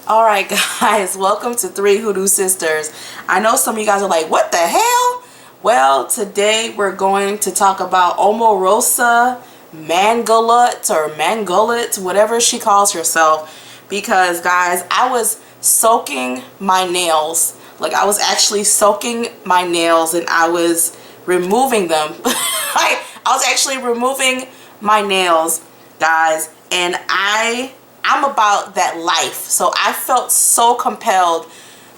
Alright guys, welcome to Three Hoodoo Sisters. I know some of you guys are like, what the hell? Well, today we're going to talk about Omarosa Manigault or Manigault, whatever she calls herself. Because guys, I was soaking my nails. Like I was actually soaking my nails and I was removing them. I was actually removing my nails, guys, and I'm about that life, so I felt so compelled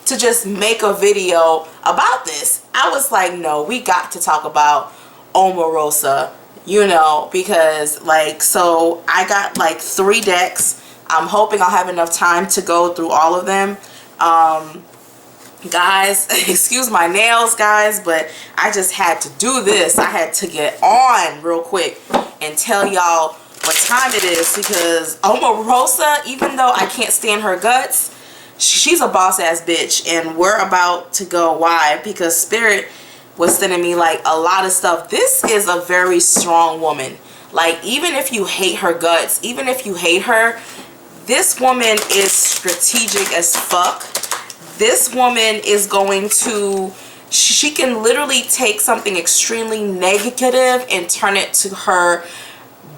to just make a video about this. I was like, no, we got to talk about Omarosa, you know, because like, so I got like 3 decks. I'm hoping I'll have enough time to go through all of them. Guys, excuse my nails, guys, but I just had to do this. I had to get on real quick and tell y'all what time it is, because Omarosa, even though I can't stand her guts, she's a boss ass bitch, and we're about to go why. Because Spirit was sending me like a lot of stuff. This is a very strong woman. Like, even if you hate her guts, even if you hate her, this woman is strategic as fuck. This woman is going to, she can literally take something extremely negative and turn it to her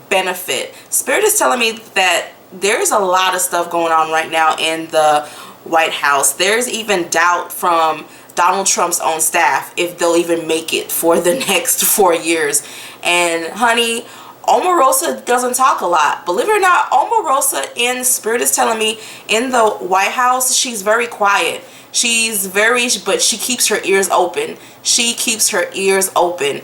benefit. Spirit is telling me that there's a lot of stuff going on right now in the White House. There's even doubt from Donald Trump's own staff if they'll even make it for the next 4 years. And honey, Omarosa doesn't talk a lot. Believe it or not, Omarosa, in Spirit is telling me, in the White House, she's very quiet. She's very, but she keeps her ears open. She keeps her ears open.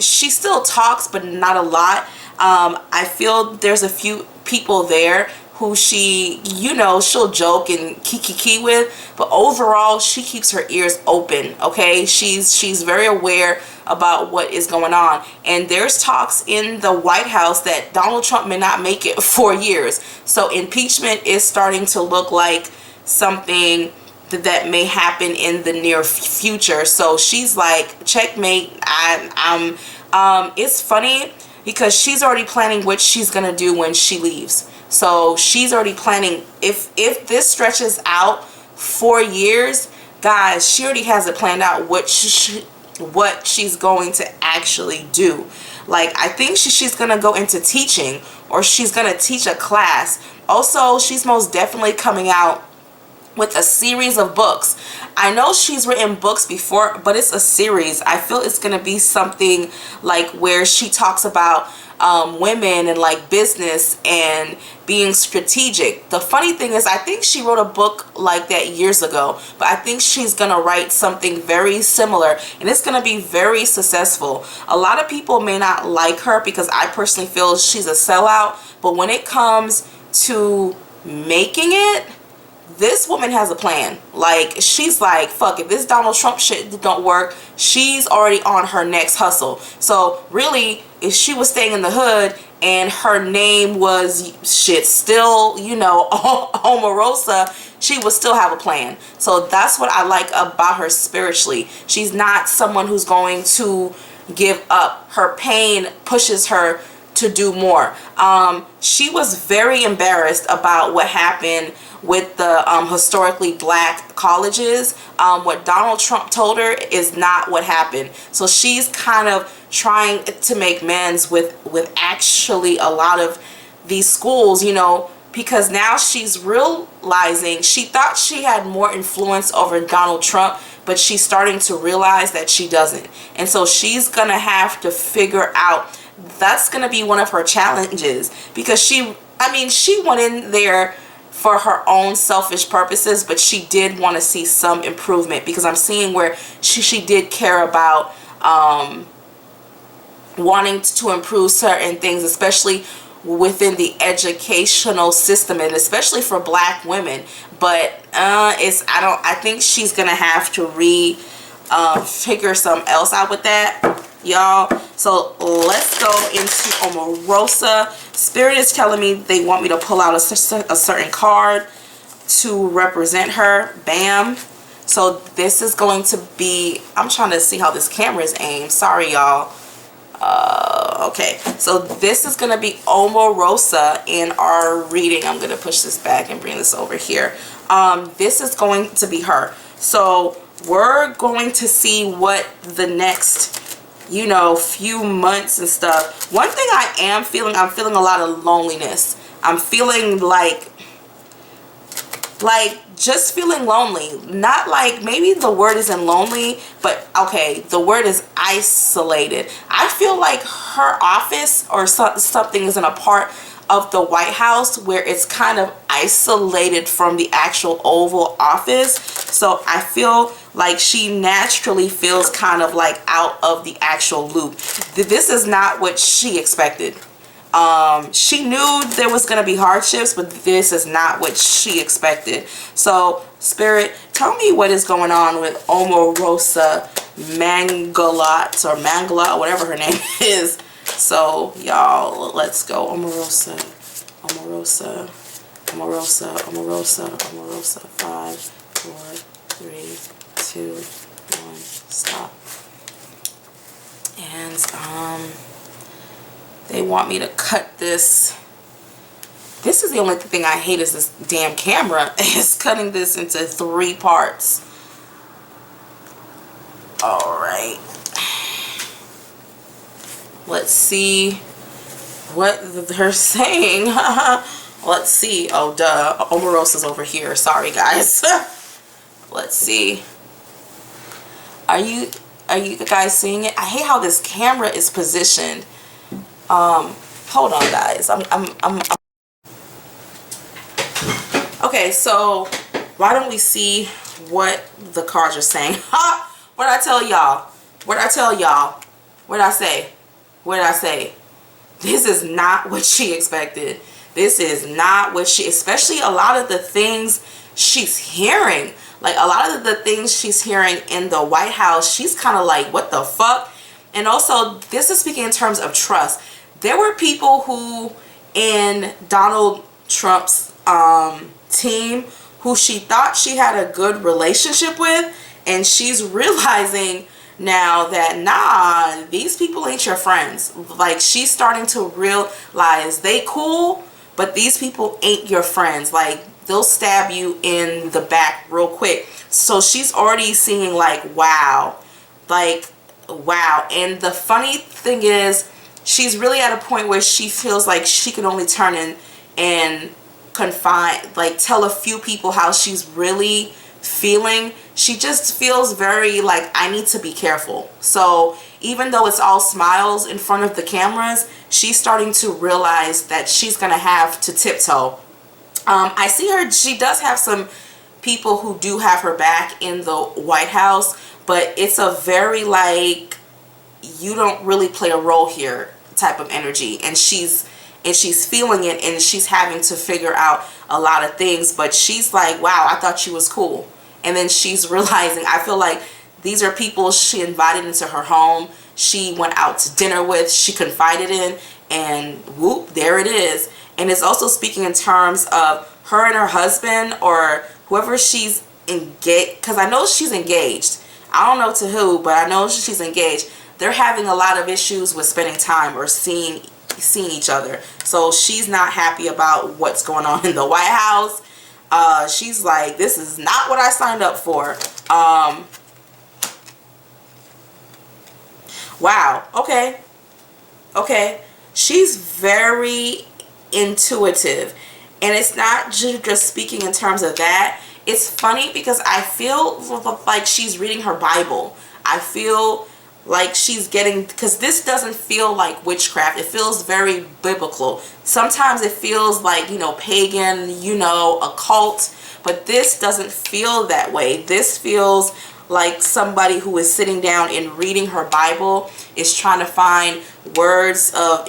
She still talks, but not a lot. I feel there's a few people there who she, you know, she'll joke and kiki with, but overall she keeps her ears open. Okay, she's very aware about what is going on, and there's talks in the White House that Donald Trump may not make it 4 years. So impeachment is starting to look like something that may happen in the near future. So she's like, checkmate. It's funny because she's already planning what she's gonna do when she leaves. So she's already planning, if this stretches out 4 years, guys, she already has it planned out what she's going to actually do. Like, I think she's gonna go into teaching, or she's gonna teach a class. Also, she's most definitely coming out with a series of books. I know she's written books before, but it's a series. I feel it's gonna be something like where she talks about women and like business and being strategic. The funny thing is, I think she wrote a book like that years ago, but I think she's gonna write something very similar, and it's gonna be very successful. A lot of people may not like her because I personally feel she's a sellout, but when it comes to making it, this woman has a plan. Like, she's like, fuck, if this Donald Trump shit don't work, she's already on her next hustle. So really, if she was staying in the hood and her name was shit still, you know, Omarosa, she would still have a plan. So that's what I like about her spiritually. She's not someone who's going to give up. Her pain pushes her to do more. She was very embarrassed about what happened with the historically black colleges. What Donald Trump told her is not what happened. So she's kind of trying to make amends with actually a lot of these schools, you know, because now she's realizing, she thought she had more influence over Donald Trump, but she's starting to realize that she doesn't. And so she's gonna have to figure out, that's gonna be one of her challenges, because she went in there for her own selfish purposes, but she did want to see some improvement, because I'm seeing where she did care about wanting to improve certain things, especially within the educational system, and especially for black women. But I think she's gonna have to figure something else out with that, y'all. So let's go into Omarosa. Spirit is telling me they want me to pull out a certain card to represent her. Bam. So this is going to be, I'm trying to see how this camera is aimed. Sorry, y'all. Okay, so this is going to be Omarosa in our reading. I'm going to push this back and bring this over here. This is going to be her. So we're going to see what the next, you know, few months and stuff. One thing I am feeling, I'm feeling a lot of loneliness. I'm feeling like just feeling lonely. Not like, maybe the word isn't lonely, but okay, the word is isolated. I feel like her office or something isn't a part of the White House where it's kind of isolated from the actual Oval Office. So I feel like she naturally feels kind of like out of the actual loop. This is not what she expected. She knew there was going to be hardships, but this is not what she expected. So, Spirit, tell me what is going on with Omarosa Manigault, or Manigault, whatever her name is. So, y'all, let's go. Omarosa, Omarosa, Omarosa, Omarosa, Omarosa. 5, 4, 3, 2, 1, stop. And, they want me to cut this. This is the only thing I hate, is this damn camera. It's cutting this into 3 parts. Alright. Let's see what they're saying. Let's see. Oh, duh. Omarosa's over here. Sorry, guys. Let's see. Are you guys seeing it? I hate how this camera is positioned. Hold on, guys. Okay, so why don't we see what the cards are saying? Ha! What did I tell y'all? What did I tell y'all? What did I say? What did I say? This is not what she expected. This is not what she, especially a lot of the things she's hearing. Like a lot of the things she's hearing in the White House, she's kind of like, what the fuck? And also, this is speaking in terms of trust. There were people who in Donald Trump's team who she thought she had a good relationship with, and she's realizing now that nah, these people ain't your friends. Like, she's starting to realize they cool, but these people ain't your friends. Like, they'll stab you in the back real quick. So she's already seeing like, wow. Like, wow. And the funny thing is, she's really at a point where she feels like she can only turn in and confine, like tell a few people how she's really feeling. She just feels very like, I need to be careful. So even though it's all smiles in front of the cameras, she's starting to realize that she's going to have to tiptoe. I see her, she does have some people who do have her back in the White House, but it's a very like, you don't really play a role here type of energy, and she's feeling it, and she's having to figure out a lot of things. But she's like, wow, I thought she was cool. And then she's realizing, I feel like these are people she invited into her home, she went out to dinner with, she confided in, and whoop, there it is. And it's also speaking in terms of her and her husband, or whoever she's engaged, because I know she's engaged. I don't know to who, but I know she's engaged. They're having a lot of issues with spending time or seeing each other. So she's not happy about what's going on in the White House. She's like, this is not what I signed up for. Wow. Okay. Okay. She's very intuitive. And it's not just speaking in terms of that. It's funny because I feel like she's reading her Bible. I feel like she's getting, because this doesn't feel like witchcraft. It feels very biblical. Sometimes it feels like, you know, pagan, you know, occult, but this doesn't feel that way. This feels like somebody who is sitting down and reading her Bible, is trying to find words of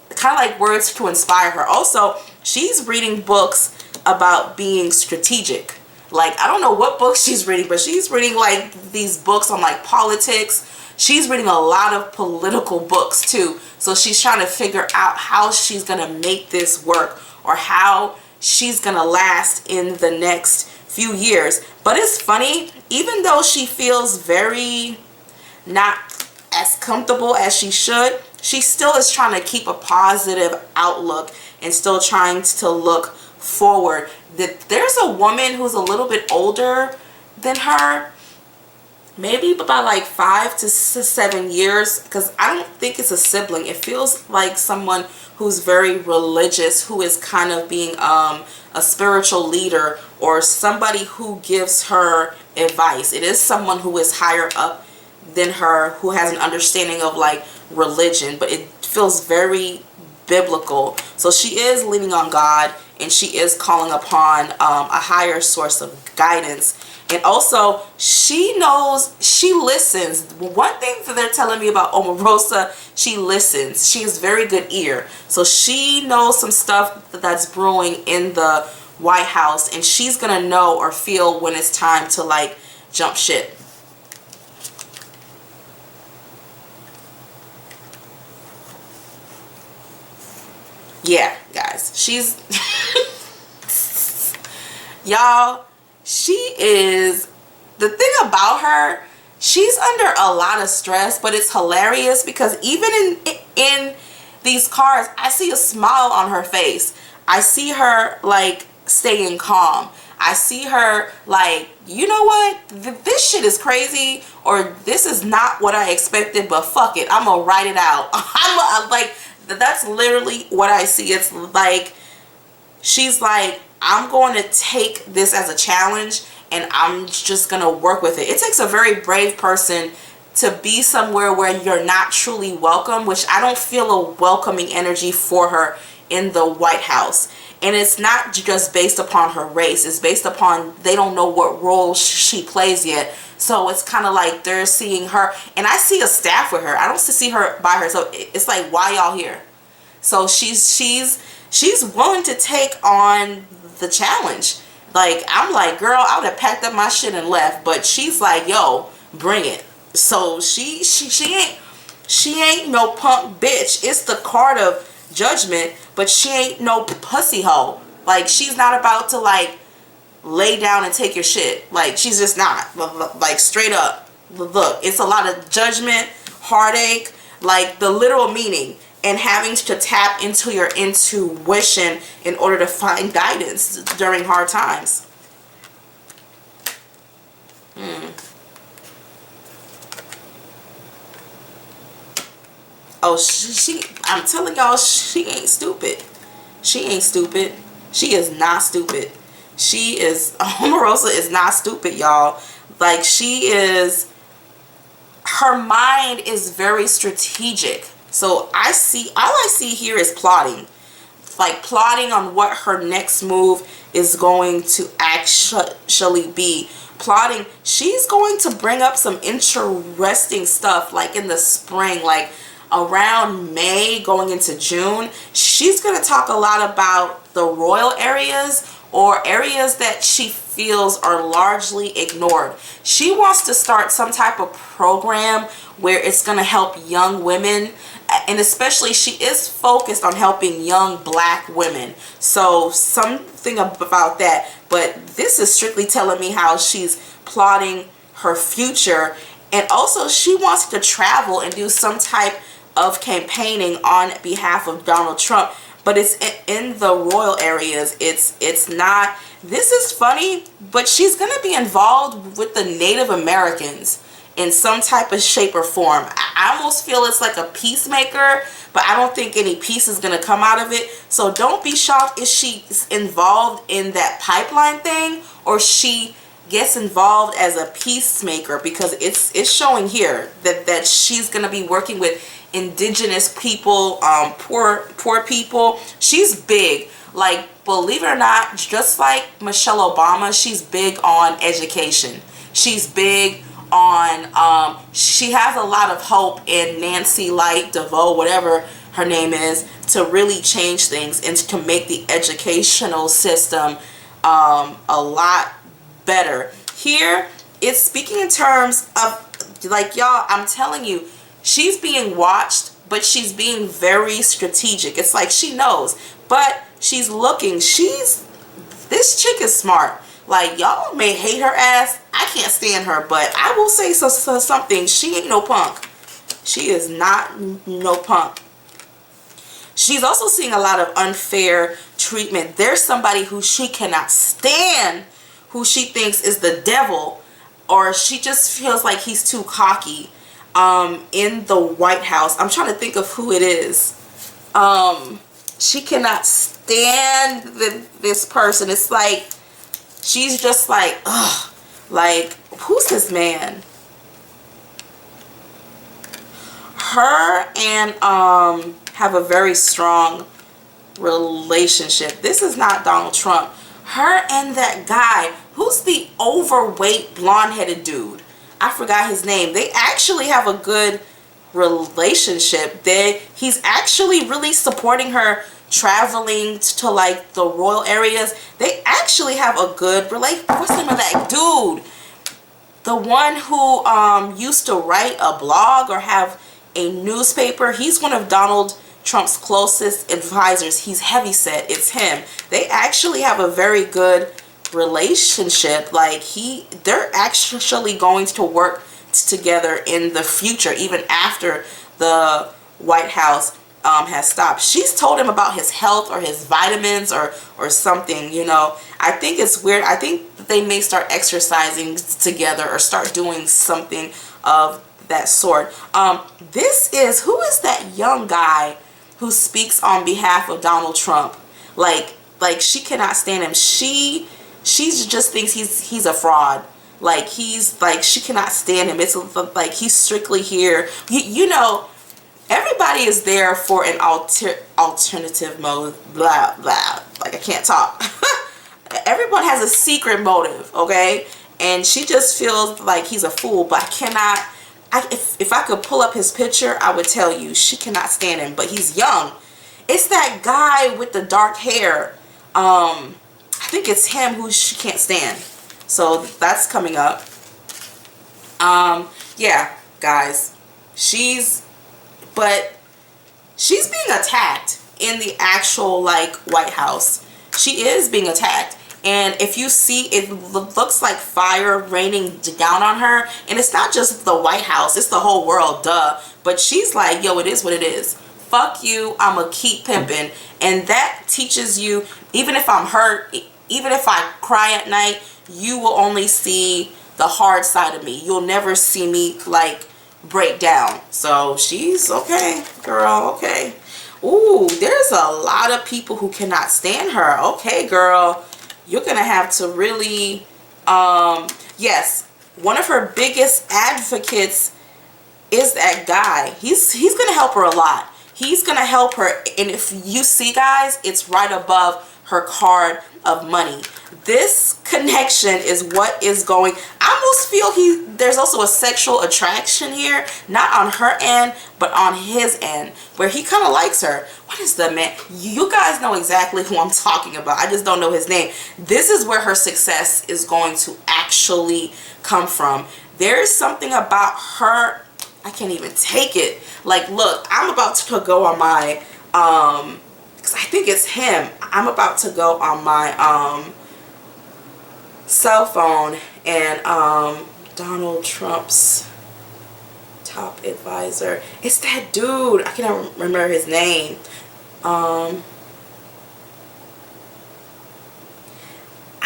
kind of like words to inspire her. Also, she's reading books about being strategic. Like, I don't know what books she's reading, but she's reading like these books on like politics. She's reading a lot of political books too. So she's trying to figure out how she's going to make this work, or how she's going to last in the next few years. But it's funny, even though she feels very not as comfortable as she should, she still is trying to keep a positive outlook and still trying to look forward. That there's a woman who's a little bit older than her, maybe by like 5 to 7 years, because I don't think it's a sibling. It feels like someone who's very religious, who is kind of being a spiritual leader, or somebody who gives her advice. It is someone who is higher up than her, who has an understanding of like religion, but it feels very biblical. So she is leaning on God, and she is calling upon a higher source of guidance. And also, she knows, she listens. One thing that they're telling me about Omarosa, she listens. She has very good ear. So she knows some stuff that's brewing in the White House, and she's going to know or feel when it's time to like jump ship. Yeah, guys, she's y'all, she is, the thing about her, she's under a lot of stress, but it's hilarious because even in these cards, I see a smile on her face. I see her like staying calm. I see her like, you know what, this shit is crazy, or this is not what I expected, but fuck it, I'm gonna write it out. I'm like, that's literally what I see. It's like she's like, I'm going to take this as a challenge, and I'm just going to work with it. It takes a very brave person to be somewhere where you're not truly welcome, which I don't feel a welcoming energy for her in the White House. And it's not just based upon her race. It's based upon, they don't know what role she plays yet. So it's kind of like they're seeing her, and I see a staff with her. I don't see her by her. So it's like, why y'all here? So she's willing to take on the challenge. Like, I'm like, girl, I would have packed up my shit and left, but she's like, yo, bring it. So she ain't no punk bitch. It's the card of judgment, but she ain't no pussy hoe. Like, she's not about to like lay down and take your shit. Like, she's just not. Like, straight up, look, it's a lot of judgment, heartache, like the literal meaning, and having to tap into your intuition in order to find guidance during hard times. Oh, she I'm telling y'all, she ain't stupid. She ain't stupid. She is not stupid. She is, Omarosa is not stupid, y'all. Like, she is, her mind is very strategic. So all I see here is plotting. Like, plotting on what her next move is going to actually be. Plotting, she's going to bring up some interesting stuff like in the spring, like around May going into June. She's going to talk a lot about the royal areas, or areas that she feels are largely ignored. She wants to start some type of program where it's going to help young women, and especially she is focused on helping young black women. So something about that, but this is strictly telling me how she's plotting her future. And also she wants to travel and do some type of campaigning on behalf of Donald Trump, but it's in the royal areas. It's not, this is funny, but she's going to be involved with the Native Americans in some type of shape or form. I almost feel it's like a peacemaker, but I don't think any peace is going to come out of it. So don't be shocked if she's involved in that pipeline thing, or she gets involved as a peacemaker, because it's showing here that she's going to be working with indigenous people, poor people. She's big. Like, believe it or not, just like Michelle Obama, she's big on education. She's big on, she has a lot of hope in Nancy Light DeVoe, whatever her name is, to really change things and to make the educational system a lot better. Here, it's speaking in terms of, like, y'all, I'm telling you, she's being watched, but she's being very strategic. It's like she knows, but she's looking. This chick is smart. Like, y'all may hate her ass. I can't stand her, but I will say something. She ain't no punk. She is not no punk. She's also seeing a lot of unfair treatment. There's somebody who she cannot stand, who she thinks is the devil, or she just feels like he's too cocky, in the White House. I'm trying to think of who it is. She cannot stand this person. It's like, she's just like, ugh, like, who's this man? Her and have a very strong relationship. This is not Donald Trump. Her and that guy, who's the overweight blonde-headed dude? I forgot his name. They actually have a good relationship. He's actually really supporting her traveling to like the royal areas. They actually have a good relationship. What's the name of that dude? The one who used to write a blog or have a newspaper. He's one of Donald Trump's closest advisors. He's heavyset. It's him. They actually have a very good relationship. Like, they're actually going to work together in the future, even after the White House has stopped. She's told him about his health or his vitamins or something, you know. I think it's weird. I think they may start exercising together or start doing something of that sort. Who is that young guy who speaks on behalf of Donald Trump? Like she cannot stand him. She just thinks he's a fraud. Like, she cannot stand him. It's like he's strictly here. You know, everybody is there for an alternative mode. Blah blah. Like, I can't talk. Everyone has a secret motive, okay? And she just feels like he's a fool. But I cannot. If I could pull up his picture, I would tell you she cannot stand him. But he's young. It's that guy with the dark hair. I think it's him who she can't stand. So that's coming up. Yeah, guys. She's being attacked in the actual, like, White House. She is being attacked. And if you see, it looks like fire raining down on her. And it's not just the White House. It's the whole world, duh. But she's like, yo, it is what it is. Fuck you. I'm going to keep pimping. And that teaches you, even if I'm hurt, even if I cry at night, you will only see the hard side of me. You'll never see me, like, break down. So she's okay, girl. Okay. Ooh, there's a lot of people who cannot stand her. Okay, girl. You're going to have to really, yes, one of her biggest advocates is that guy. He's going to help her a lot. He's going to help her. And if you see, guys, it's right above her card of money. This connection is what is going. I almost feel there's also a sexual attraction here, not on her end, but on his end, where he kind of likes her. What is the man? You guys know exactly who I'm talking about. I just don't know his name. This is where her success is going to actually come from. There's something about her. I can't even take it. Like, look, I'm about to go on my, because I think it's him. I'm about to go on my, cell phone and Donald Trump's top advisor. It's that dude. I can't remember his name. I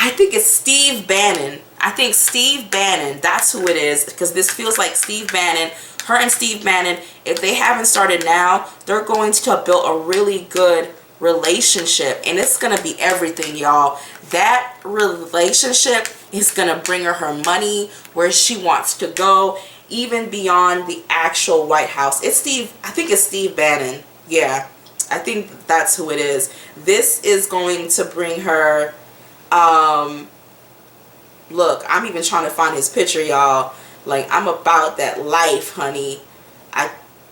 think it's Steve Bannon. I think Steve Bannon. That's who it is, because this feels like Steve Bannon. Her and Steve Bannon, if they haven't started now, they're going to have built a really good relationship, and it's gonna be everything, y'all. That relationship is gonna bring her money where she wants to go, even beyond the actual White House. It's Steve. I think it's Steve Bannon. Yeah, I think that's who it is. This is going to bring her. Look, I'm even trying to find his picture, y'all. Like, I'm about that life, honey. I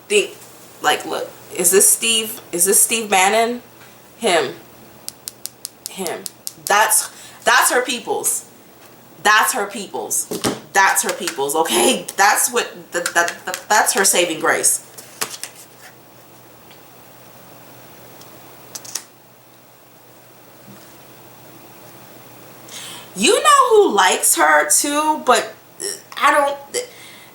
think, like, look, is this Steve Bannon? Him. That's her people's. That's her people's. That's her people's. Okay, that's what that's her saving grace. You know who likes her too, but I don't.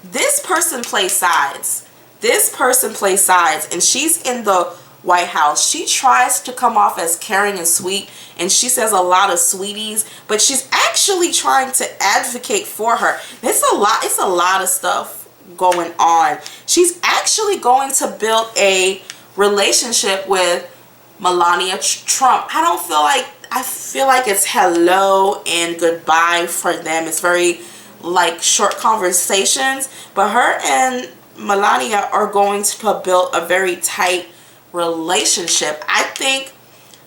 This person plays sides. this person plays sides, and she's in the White House. She tries to come off as caring and sweet, and she says a lot of sweeties, but she's actually trying to advocate for her. It's a lot of stuff going on. She's actually going to build a relationship with Melania Trump. I feel like it's hello and goodbye for them. It's very like short conversations, but her and Melania are going to build a very tight relationship. I think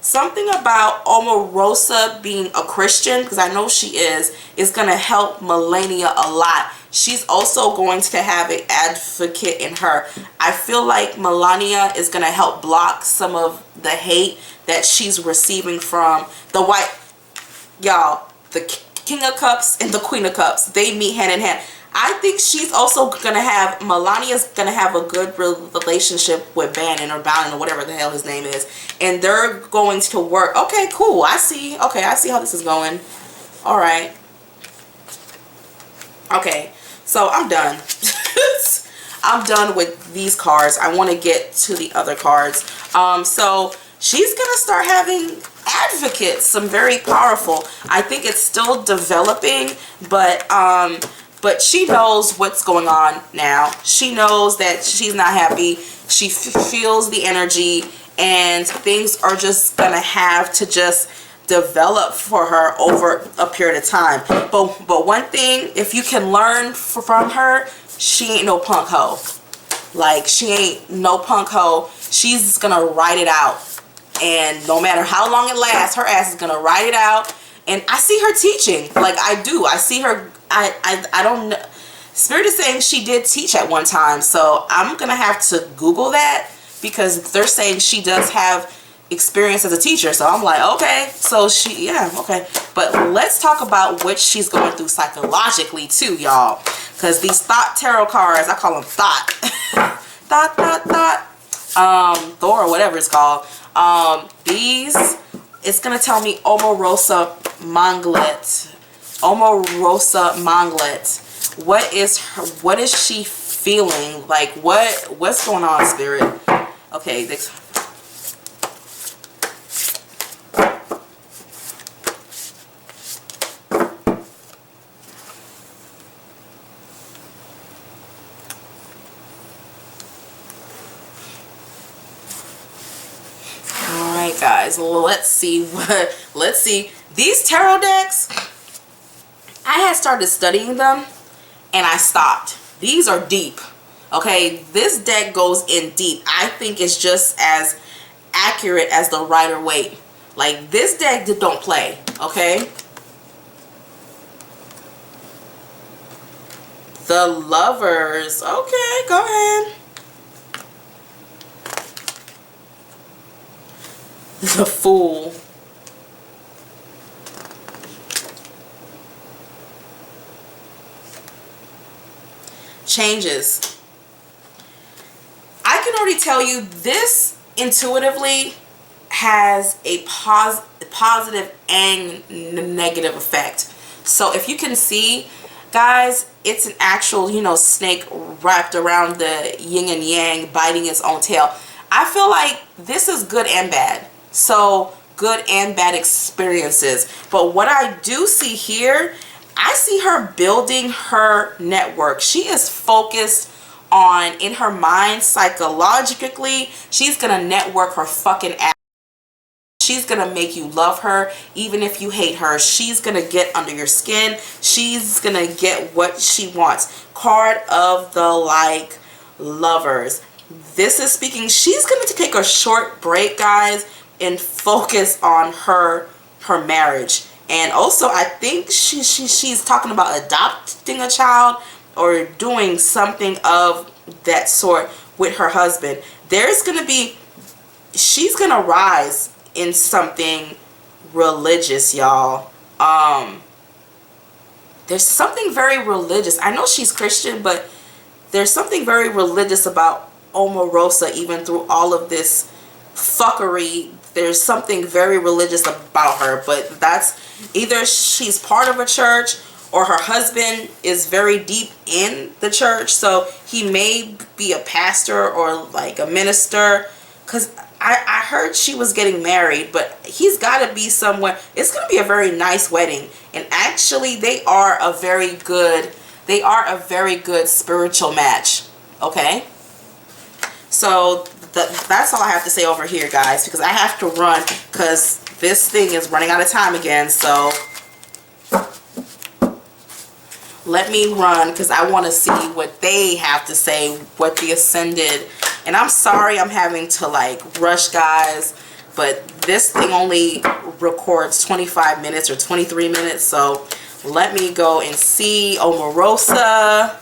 something about Omarosa being a Christian, because I know she is going to help Melania a lot. She's also going to have an advocate in her. I feel like Melania is going to help block some of the hate that she's receiving from the white, y'all, the King of Cups and the Queen of Cups. They meet hand in hand. I think she's also gonna have, Melania's gonna have a good relationship with Bannon or Bannon or whatever the hell his name is, and they're going to work. Okay, cool. I see how this is going. All right. Okay, so I'm done. I'm done with these cards. I want to get to the other cards. So she's gonna start having advocates, some very powerful. I think it's still developing, but she knows what's going on now. She knows that she's not happy. She feels the energy, and things are just gonna have to just develop for her over a period of time. But one thing, if you can learn from her, she ain't no punk hoe. Like, she ain't no punk hoe. She's gonna ride it out, and no matter how long it lasts, her ass is gonna ride it out. And I see her teaching. Like, I do. I see her. I don't know. Spirit is saying she did teach at one time, so I'm gonna have to Google that, because they're saying she does have experience as a teacher. So I'm like, okay, so she, yeah, okay. But let's talk about what she's going through psychologically too, y'all, because these thought tarot cards, I call them thought Thor, or whatever it's called. These, it's gonna tell me Omarosa Manigault. Omarosa Manigault. What is she feeling? Like, what's going on, Spirit? Okay, this. Alright guys, let's see these tarot decks. I had started studying them and I stopped. These are deep. Okay, this deck goes in deep. I think it's just as accurate as the Rider-Waite. Like, this deck don't play. Okay, the Lovers. Okay, go ahead. The Fool. Changes. I can already tell you this intuitively has a positive and negative effect. So if you can see, guys, it's an actual, you know, snake wrapped around the yin and yang, biting its own tail. I feel like this is good and bad. So good and bad experiences. But what I do see here, I see her building her network. She is focused on, in her mind, psychologically, she's gonna network her fucking ass. She's gonna make you love her even if you hate her. She's gonna get under your skin. She's gonna get what she wants. Card of the, like, Lovers. This is speaking, she's gonna take a short break, guys, and focus on her marriage. And also, I think she's talking about adopting a child or doing something of that sort with her husband. There's going to be, she's going to rise in something religious, y'all. There's something very religious. I know she's Christian, but there's something very religious about Omarosa, even through all of this fuckery. There's something very religious about her, but that's either she's part of a church or her husband is very deep in the church, so he may be a pastor or like a minister, because I heard she was getting married, but he's got to be somewhere. It's going to be a very nice wedding, and actually they are a very good spiritual match. Okay, so that's all I have to say over here, guys, because I have to run because this thing is running out of time again. So let me run because I want to see what they have to say, what the Ascended. And I'm sorry I'm having to like rush, guys, but this thing only records 25 minutes or 23 minutes. So let me go and see Omarosa.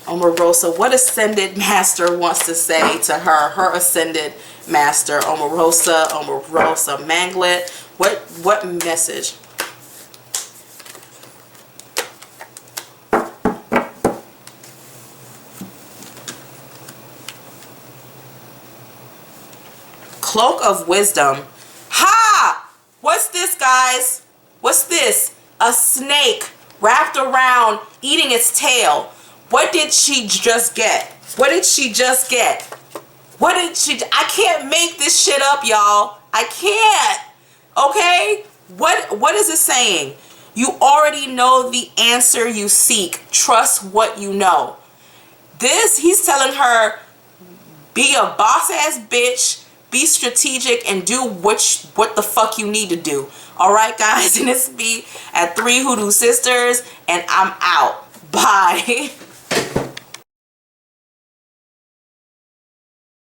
Omarosa, what Ascended Master wants to say to her Ascended Master, Omarosa Manigault. What message? Cloak of Wisdom. Ha! What's this, guys? What's this? A snake wrapped around eating its tail. What did she just get? What did she just get? What did she... I can't make this shit up, y'all. I can't. Okay? What is it saying? You already know the answer you seek. Trust what you know. This, he's telling her, be a boss-ass bitch. Be strategic and do what the fuck you need to do. Alright, guys? And it's me at 3 Hoodoo Sisters, and I'm out. Bye.